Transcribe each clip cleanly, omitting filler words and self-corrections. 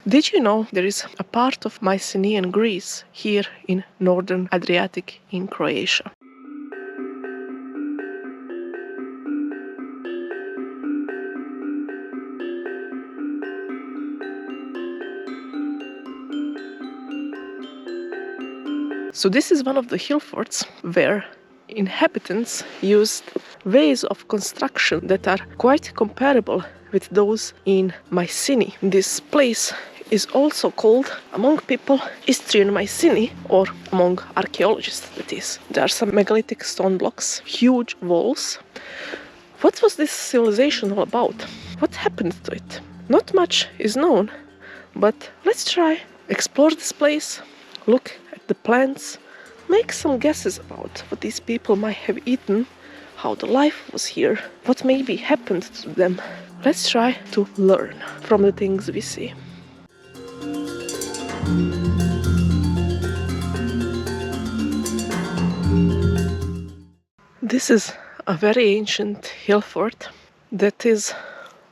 Did you know there is a part of Mycenaean Greece here in northern Adriatic in Croatia? So this is one of the hillforts where inhabitants used ways of construction that are quite comparable with those in Mycenae. This place is also called, among people, Istrian Mycenae, or among archaeologists, that is. There are some megalithic stone blocks, huge walls. What was this civilization all about? What happened to it? Not much is known, but let's try explore this place, look at the plants, make some guesses about what these people might have eaten, how the life was here, what maybe happened to them. Let's try to learn from the things we see. This is a very ancient hill fort that is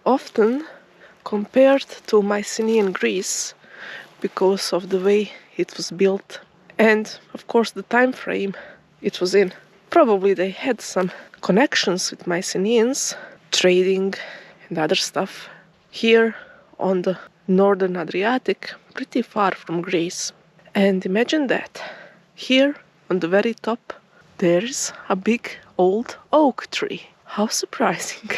often compared to Mycenaean Greece because of the way it was built and, of course, the time frame it was in. Probably they had some connections with Mycenaeans, trading and other stuff here on the northern Adriatic, pretty far from Greece. And imagine that. Here, on the very top, there's a big old oak tree. How surprising.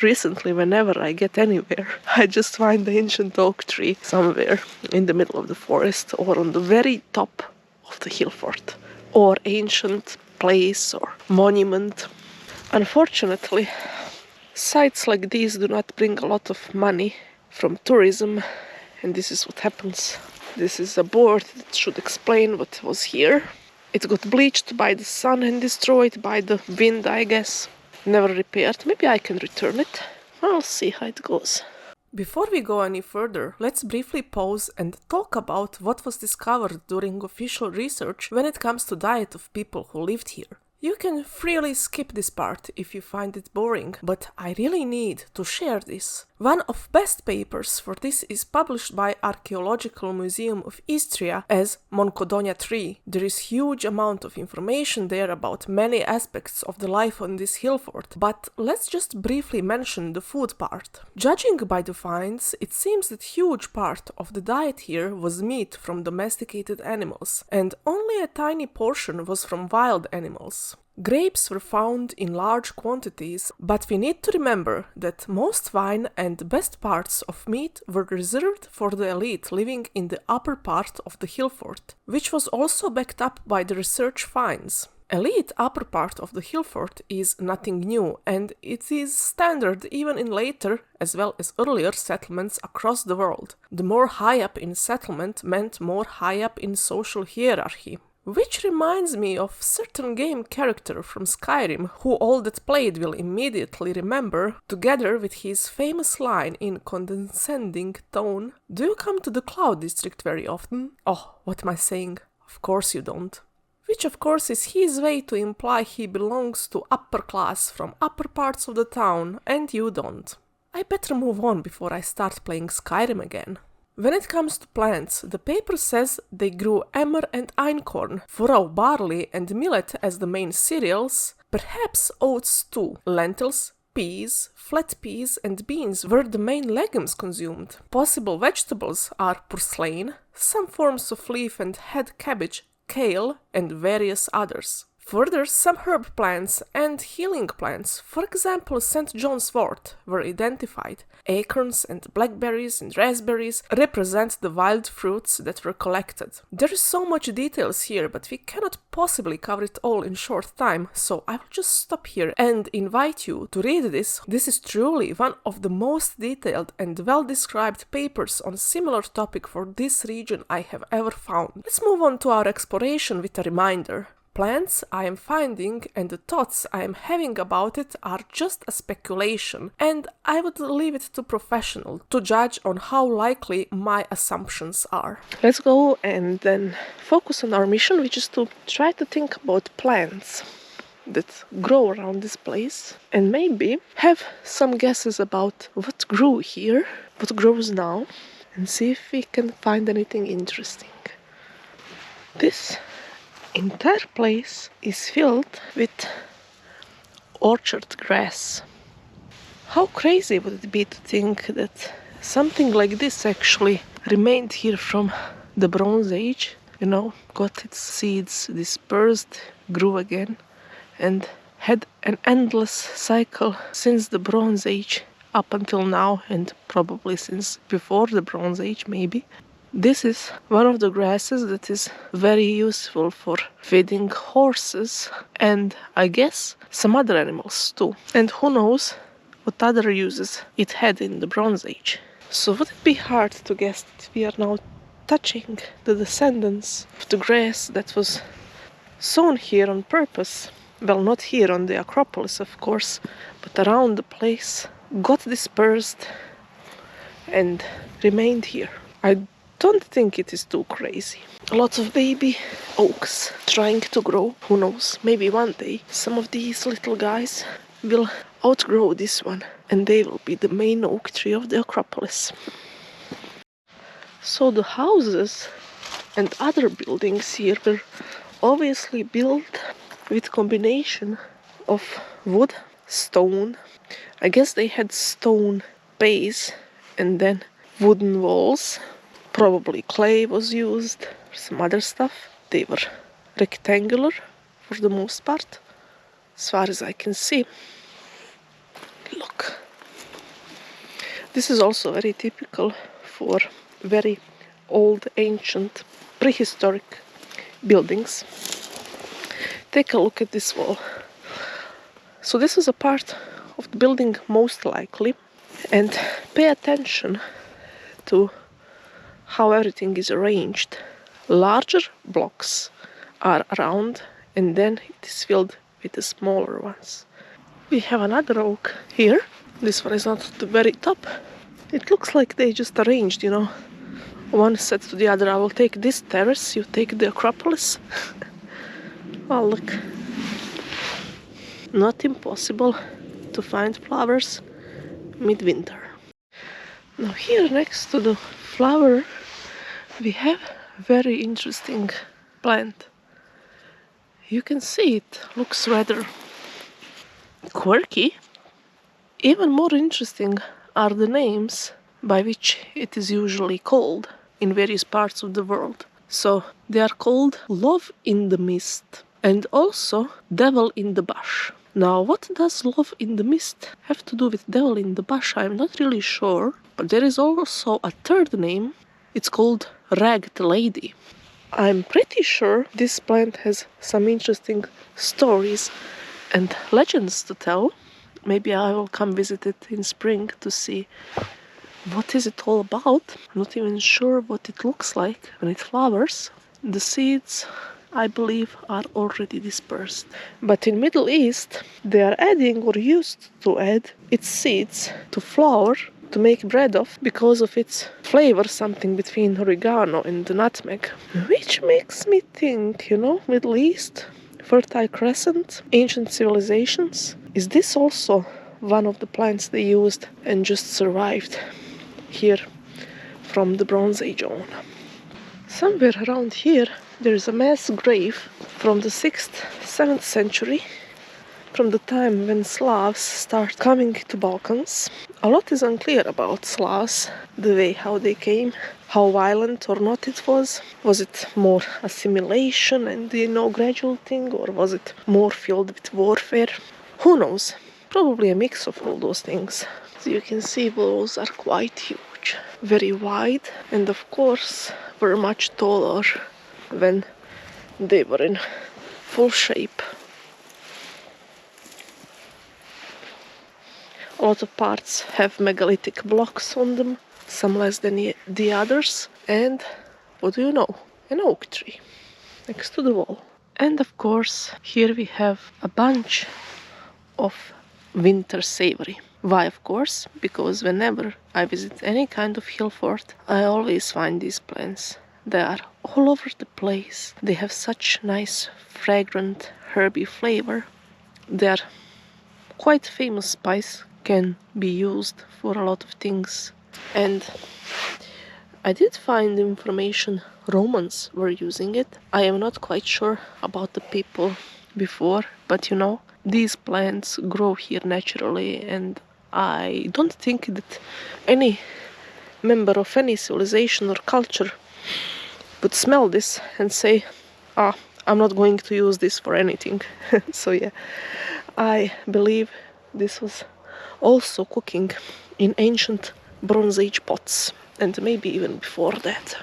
Recently, whenever I get anywhere, I just find the ancient oak tree somewhere in the middle of the forest or on the very top of the hill fort, or ancient place or monument. Unfortunately, sites like these do not bring a lot of money from tourism, and this is what happens. This is a board that should explain what was here. It got bleached by the sun and destroyed by the wind, I guess. Never repaired. Maybe I can return it. I'll see how it goes. Before we go any further, let's briefly pause and talk about what was discovered during official research when it comes to diet of people who lived here. You can freely skip this part if you find it boring, but I really need to share this. One of best papers for this is published by Archaeological Museum of Istria as Monkodonja 3. There is huge amount of information there about many aspects of the life on this hill fort, but let's just briefly mention the food part. Judging by the finds, it seems that huge part of the diet here was meat from domesticated animals, and only a tiny portion was from wild animals. Grapes were found in large quantities, but we need to remember that most wine and best parts of meat were reserved for the elite living in the upper part of the hill fort, which was also backed up by the research finds. Elite upper part of the hill fort is nothing new, and it is standard even in later as well as earlier settlements across the world. The more high up in settlement meant more high up in social hierarchy. Which reminds me of certain game character from Skyrim, who all that played will immediately remember, together with his famous line in condescending tone, "Do you come to the Cloud District very often?" Oh, what am I saying? Of course you don't. Which of course is his way to imply he belongs to upper class from upper parts of the town, and you don't. I better move on before I start playing Skyrim again. When it comes to plants, the paper says they grew emmer and einkorn, furrow barley and millet as the main cereals, perhaps oats too, lentils, peas, flat peas and beans were the main legumes consumed. Possible vegetables are purslane, some forms of leaf and head cabbage, kale and various others. Further, some herb plants and healing plants, for example St. John's wort, were identified. Acorns and blackberries and raspberries represent the wild fruits that were collected. There is so much details here, but we cannot possibly cover it all in short time, so I will just stop here and invite you to read this. This is truly one of the most detailed and well-described papers on similar topic for this region I have ever found. Let's move on to our exploration with a reminder. Plants I am finding and the thoughts I am having about it are just a speculation, and I would leave it to professionals to judge on how likely my assumptions are. Let's go and then focus on our mission, which is to try to think about plants that grow around this place and maybe have some guesses about what grew here, what grows now, and see if we can find anything interesting. This entire place is filled with orchard grass. How crazy would it be to think that something like this actually remained here from the Bronze Age, got its seeds dispersed, grew again, and had an endless cycle since the Bronze Age up until now, and probably since before the Bronze Age maybe. This is one of the grasses that is very useful for feeding horses and I guess some other animals too. And who knows what other uses it had in the Bronze Age. So would it be hard to guess that we are now touching the descendants of the grass that was sown here on purpose? Well, not here on the Acropolis, of course, but around the place, got dispersed and remained here. I don't think it is too crazy. Lots of baby oaks trying to grow. Who knows, maybe one day some of these little guys will outgrow this one and they will be the main oak tree of the Acropolis. So the houses and other buildings here were obviously built with combination of wood, stone. I guess they had stone base and then wooden walls. Probably clay was used, some other stuff. They were rectangular for the most part, as far as I can see. Look. This is also very typical for very old, ancient, prehistoric buildings. Take a look at this wall. So this is a part of the building most likely, and pay attention to how everything is arranged. Larger blocks are around and then it is filled with the smaller ones. We have another oak here. This one is not at the very top. It looks like they just arranged, one set to the other. I will take this terrace, you take the Acropolis. Oh, look. Not impossible to find flowers midwinter. Now here next to the flower we have very interesting plant. You can see it looks rather quirky. Even more interesting are the names by which it is usually called in various parts of the world. So they are called love in the mist and also devil in the bush. Now what does love in the mist have to do with devil in the bush? I'm not really sure, but there is also a third name. It's called ragged lady. I'm pretty sure this plant has some interesting stories and legends to tell. Maybe I will come visit it in spring to see what is it all about. I'm not even sure what it looks like when it flowers. The seeds, I believe, are already dispersed. But in Middle East, they are adding or used to add its seeds to flour to make bread of because of its flavor, something between oregano and nutmeg. Which makes me think, Middle East, Fertile Crescent, ancient civilizations. Is this also one of the plants they used and just survived here from the Bronze Age on? Somewhere around here there is a mass grave from the 6th, 7th century, from the time when Slavs start coming to Balkans. A lot is unclear about Slavs, the way how they came, how violent or not it was. Was it more assimilation and gradual thing, or was it more filled with warfare? Who knows? Probably a mix of all those things. As you can see, walls are quite huge, very wide, and of course were much taller when they were in full shape. A lot of parts have megalithic blocks on them, some less than the others, and what do you know? An oak tree next to the wall. And of course, here we have a bunch of winter savory. Why, of course? Because whenever I visit any kind of hill fort, I always find these plants. They are all over the place. They have such nice, fragrant, herby flavor. They are quite famous spice, can be used for a lot of things. And I did find information Romans were using it. I am not quite sure about the people before, but you know, these plants grow here naturally, and I don't think that any member of any civilization or culture would smell this and say, ah, I'm not going to use this for anything. So yeah, I believe this was also cooking in ancient Bronze Age pots, and maybe even before that.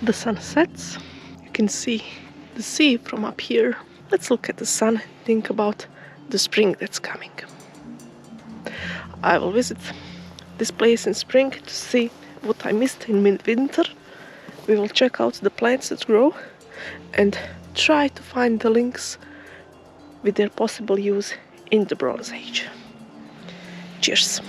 The sun sets. You can see the sea from up here. Let's look at the sun and think about the spring that's coming. I will visit this place in spring to see what I missed in mid-winter. We will check out the plants that grow and try to find the links with their possible use in the Bronze Age. Cheers!